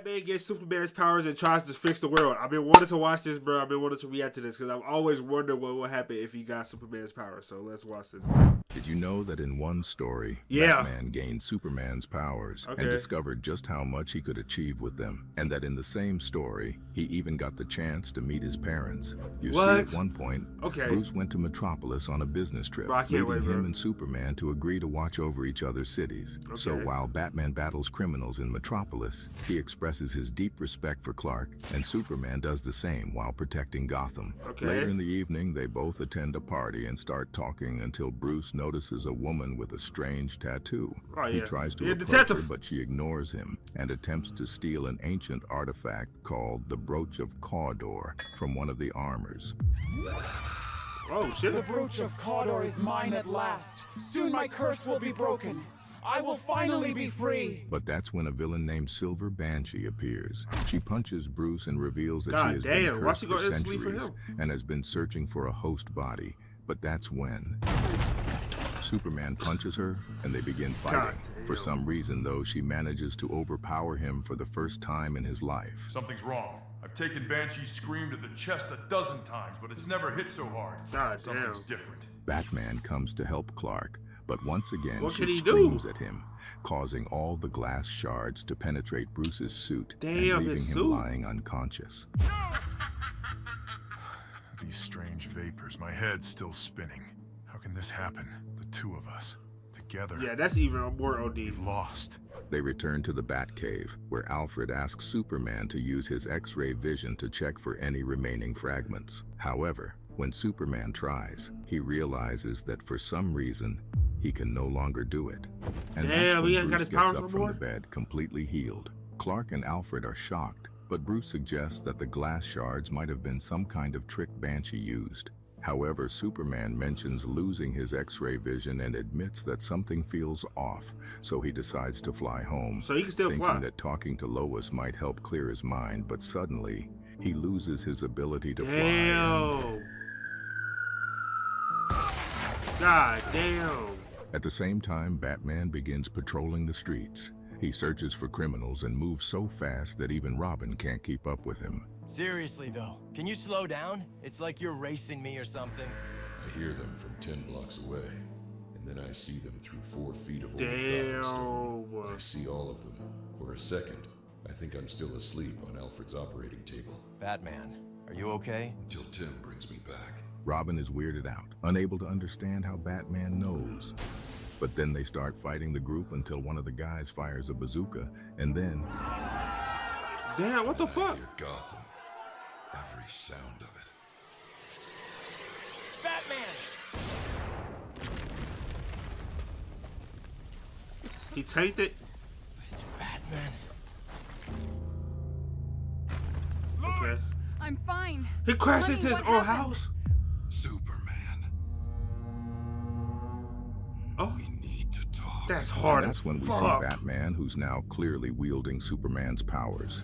Batman gets Superman's powers and tries to fix the world. I've been wanting to watch this, bro. I've been wanting to react to this because I've always wondered what would happen if he got Superman's powers. So let's watch this. Did you know that in one story, Batman gained Superman's powers and discovered just how much he could achieve with them? And that in the same story, he even got the chance to meet his parents. You see, at one point, Bruce went to Metropolis on a business trip, leading him and Superman to agree to watch over each other's cities. So while Batman battles criminals in Metropolis, he expresses his deep respect for Clark, and Superman does the same while protecting Gotham. Later in the evening, they both attend a party and start talking until Bruce notices a woman with a strange tattoo. He tries to approach her, but she ignores him and attempts to steal an ancient artifact called the Brooch of Cawdor from one of the armors. Oh shit. The Brooch of Cawdor is mine at last. Soon my curse will be broken. I will finally be free. But that's when a villain named Silver Banshee appears. She punches Bruce and reveals that she has been cursed for centuries and has been searching for a host body. But that's when Superman punches her and they begin fighting. For some reason, though, she manages to overpower him for the first time in his life. Something's wrong. I've taken Banshee's scream to the chest a dozen times, but it's never hit so hard. Something's different. Batman comes to help Clark, but once again she screams at him, causing all the glass shards to penetrate Bruce's suit and leaving him lying unconscious. These strange vapors, my head's still spinning. How can this happen? The two of us, together. Yeah, that's even more OD. We've lost. They return to the Batcave, where Alfred asks Superman to use his X-ray vision to check for any remaining fragments. However, when Superman tries, he realizes that for some reason, he can no longer do it. And that's when Bruce gets up from the bed, completely healed. Clark and Alfred are shocked, but Bruce suggests that the glass shards might have been some kind of trick Banshee used. However, Superman mentions losing his X-ray vision and admits that something feels off, so he decides to fly home, thinking that talking to Lois might help clear his mind, but suddenly, he loses his ability to fly. God damn. At the same time, Batman begins patrolling the streets. He searches for criminals and moves so fast that even Robin can't keep up with him. Seriously though, can you slow down? It's like you're racing me or something. I hear them from 10 blocks away, and then I see them through 4 feet of old Gotham stone. I see all of them. For a second, I think I'm still asleep on Alfred's operating table. Batman, are you okay? Until Tim brings me back. Robin is weirded out, unable to understand how Batman knows. But then they start fighting the group until one of the guys fires a bazooka, and then... Damn, what the fuck? I hear Gotham. Every sound of it. Batman! He tanked it? It's Batman. Okay. I'm fine. He crashed into his own house? Superman. Oh. We need to talk. That's hard. And that's when we see Batman, who's now clearly wielding Superman's powers.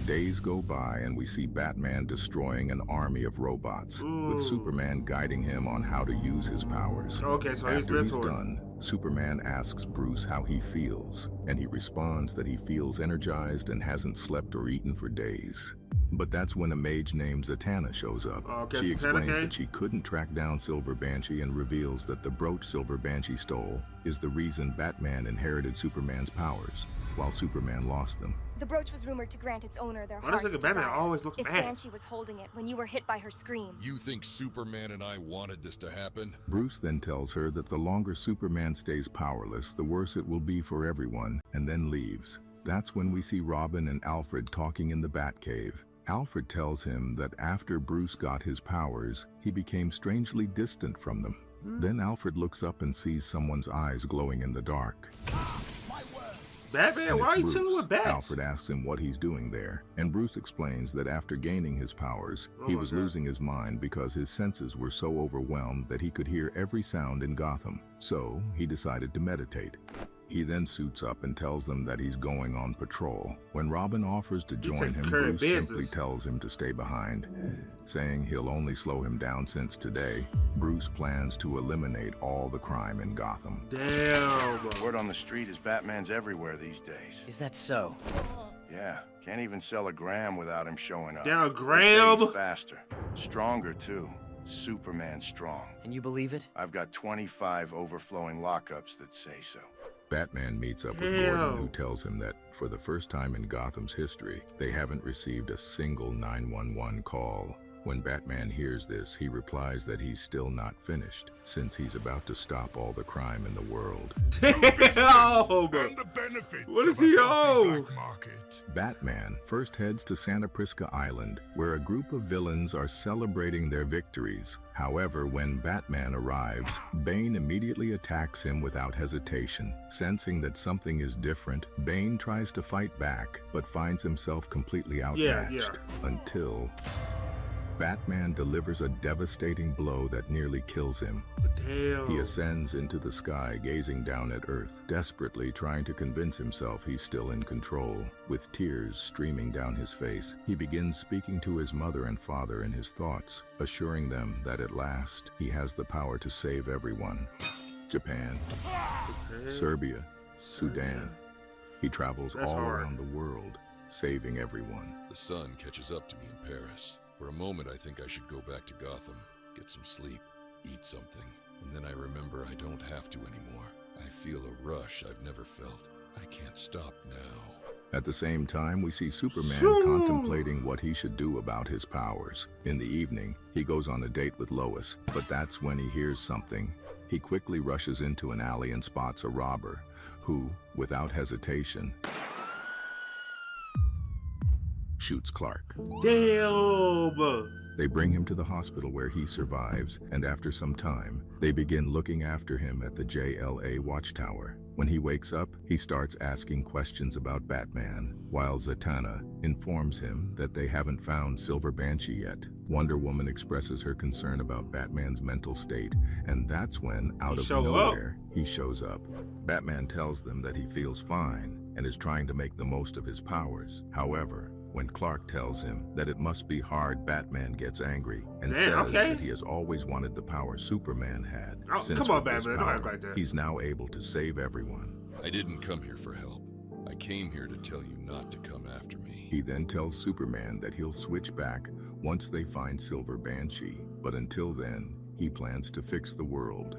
Days go by and we see Batman destroying an army of robots, with Superman guiding him on how to use his powers. Okay, so after he's done, Superman asks Bruce how he feels, and he responds that he feels energized and hasn't slept or eaten for days. But that's when a mage named Zatanna shows up. She explains that she couldn't track down Silver Banshee and reveals that the brooch Silver Banshee stole is the reason Batman inherited Superman's powers, while Superman lost them. The brooch was rumored to grant its owner their Why heart's does Batman desire. always look If bad? Banshee was holding it when you were hit by her scream. You think Superman and I wanted this to happen? Bruce then tells her that the longer Superman stays powerless, the worse it will be for everyone, and then leaves. That's when we see Robin and Alfred talking in the Batcave. Alfred tells him that after Bruce got his powers, he became strangely distant from them. Then Alfred looks up and sees someone's eyes glowing in the dark. Batman, why are you chilling with bats? Alfred asks him what he's doing there, and Bruce explains that after gaining his powers, he was losing his mind because his senses were so overwhelmed that he could hear every sound in Gotham. So, he decided to meditate. He then suits up and tells them that he's going on patrol. When Robin offers to join him, Bruce simply tells him to stay behind, saying he'll only slow him down since today, Bruce plans to eliminate all the crime in Gotham. Damn. Word on the street is Batman's everywhere these days. Is that so? Yeah, can't even sell a gram without him showing up. Damn, a gram? He's faster. Stronger, too. Superman strong. And you believe it? I've got 25 overflowing lockups that say so. Batman meets up with Gordon, who tells him that for the first time in Gotham's history, they haven't received a single 911 call. When Batman hears this, he replies that he's still not finished, since he's about to stop all the crime in the world. Damn! And the benefits What is he on? black market. Batman first heads to Santa Prisca Island, where a group of villains are celebrating their victories. However, when Batman arrives, Bane immediately attacks him without hesitation. Sensing that something is different, Bane tries to fight back, but finds himself completely outmatched. Until Batman delivers a devastating blow that nearly kills him. Damn. He ascends into the sky, gazing down at Earth, desperately trying to convince himself he's still in control. With tears streaming down his face, he begins speaking to his mother and father in his thoughts, assuring them that at last he has the power to save everyone. Japan, Serbia, Sudan. He travels all around the world, saving everyone. The sun catches up to me in Paris. For a moment, I think I should go back to Gotham, get some sleep, eat something, and then I remember I don't have to anymore. I feel a rush I've never felt. I can't stop now. At the same time, we see Superman contemplating what he should do about his powers. In the evening, he goes on a date with Lois, but that's when he hears something. He quickly rushes into an alley and spots a robber, who, without hesitation, shoots Clark. Damn! They bring him to the hospital where he survives, and after some time, they begin looking after him at the JLA watchtower. When he wakes up, he starts asking questions about Batman, while Zatanna informs him that they haven't found Silver Banshee yet. Wonder Woman expresses her concern about Batman's mental state, and that's when, out of nowhere, he shows up. Batman tells them that he feels fine and is trying to make the most of his powers. However, when Clark tells him that it must be hard, Batman gets angry and says that he has always wanted the power Superman had. Since come on, with this Batman, power, don't act like that. he's now able to save everyone. I didn't come here for help. I came here to tell you not to come after me. He then tells Superman that he'll switch back once they find Silver Banshee, but until then, he plans to fix the world.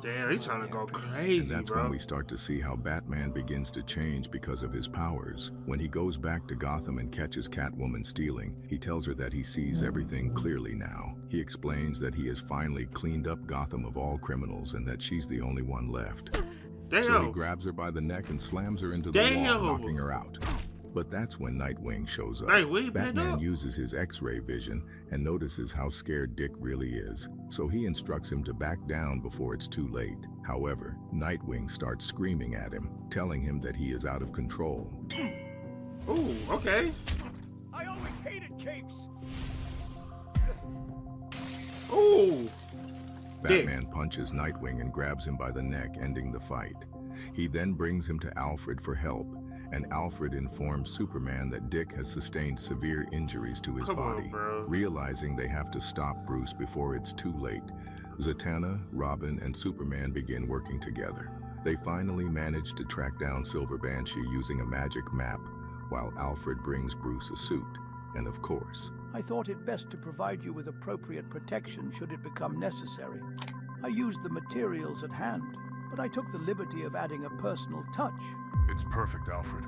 Damn, he's trying to go crazy, And that's when we start to see how Batman begins to change because of his powers. When he goes back to Gotham and catches Catwoman stealing, he tells her that he sees everything clearly now. He explains that he has finally cleaned up Gotham of all criminals and that she's the only one left. Damn. So he grabs her by the neck and slams her into the wall, knocking her out. But that's when Nightwing shows up. Batman uses his X-ray vision and notices how scared Dick really is, so he instructs him to back down before it's too late. However, Nightwing starts screaming at him, telling him that he is out of control. Ooh, okay. I always hated capes. Ooh. Batman punches Nightwing and grabs him by the neck, ending the fight. He then brings him to Alfred for help, and Alfred informs Superman that Dick has sustained severe injuries to his body. Realizing they have to stop Bruce before it's too late, Zatanna, Robin, and Superman begin working together. They finally manage to track down Silver Banshee using a magic map, while Alfred brings Bruce a suit. And of course, I thought it best to provide you with appropriate protection should it become necessary. I used the materials at hand, but I took the liberty of adding a personal touch. It's perfect, Alfred.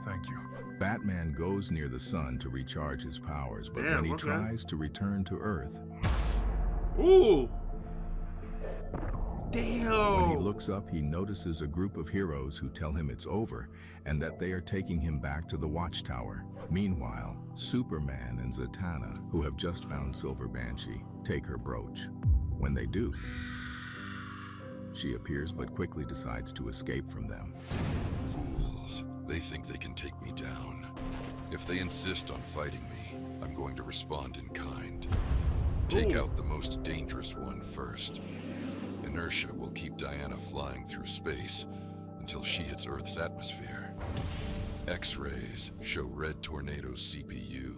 Thank you. Batman goes near the sun to recharge his powers, but when he tries to return to Earth... Ooh! Damn! When he looks up, he notices a group of heroes who tell him it's over and that they are taking him back to the Watchtower. Meanwhile, Superman and Zatanna, who have just found Silver Banshee, take her brooch. When they do, she appears but quickly decides to escape from them. Fools. They think they can take me down. If they insist on fighting me, I'm going to respond in kind. Take out the most dangerous one first. Inertia will keep Diana flying through space until she hits Earth's atmosphere. X-rays show Red Tornado's CPU.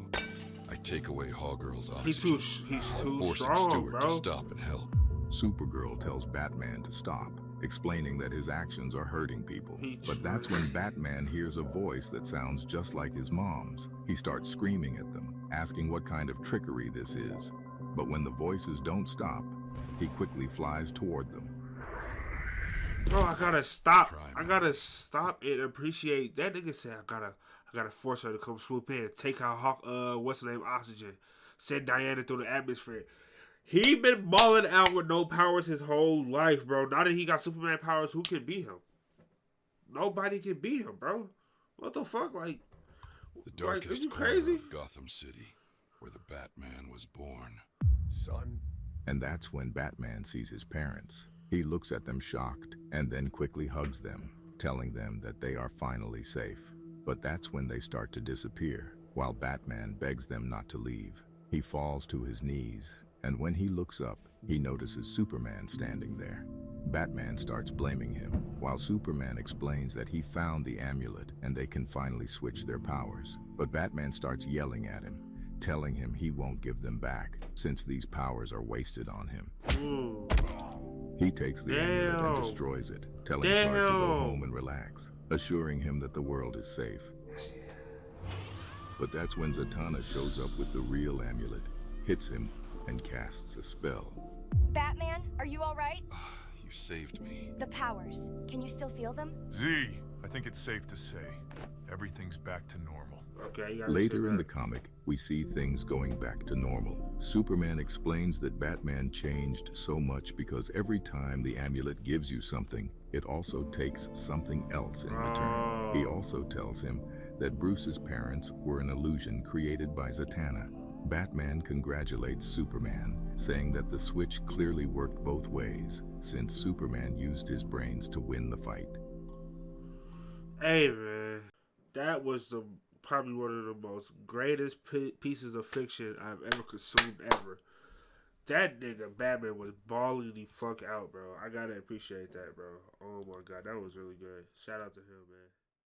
I take away Hawgirl's oxygen, he's too forcing strong, Stewart bro. to stop and help. Supergirl tells Batman to stop, explaining that his actions are hurting people. But that's when Batman hears a voice that sounds just like his mom's. He starts screaming at them, asking what kind of trickery this is. But when the voices don't stop, he quickly flies toward them. Bro, I gotta stop. I gotta stop and appreciate that nigga said I gotta force her to come swoop in, take out what's the name, Oxygen, send Diana through the atmosphere. He been balling out with no powers his whole life, bro. Now that he got Superman powers, who can beat him? Nobody can beat him, bro. What the fuck? Like, the darkest you corner crazy? of Gotham City, where the Batman was born. Son. And that's when Batman sees his parents. He looks at them shocked and then quickly hugs them, telling them that they are finally safe. But that's when they start to disappear, while Batman begs them not to leave. He falls to his knees, and when he looks up, he notices Superman standing there. Batman starts blaming him, while Superman explains that he found the amulet and they can finally switch their powers. But Batman starts yelling at him, telling him he won't give them back, since these powers are wasted on him. He takes the amulet and destroys it, telling Clark to go home and relax, assuring him that the world is safe. But that's when Zatanna shows up with the real amulet, hits him, and casts a spell. Batman, are you alright? You saved me. The powers, can you still feel them? Z, I think it's safe to say everything's back to normal. Okay, later in the comic, we see things going back to normal. Superman explains that Batman changed so much because every time the amulet gives you something, it also takes something else in return. He also tells him that Bruce's parents were an illusion created by Zatanna. Batman congratulates Superman, saying that the switch clearly worked both ways, since Superman used his brains to win the fight. Hey man, that was probably one of the most greatest pieces of fiction I've ever consumed ever. That nigga Batman was balling the fuck out, bro. I gotta appreciate that, bro. Oh my god, that was really good. Shout out to him, man.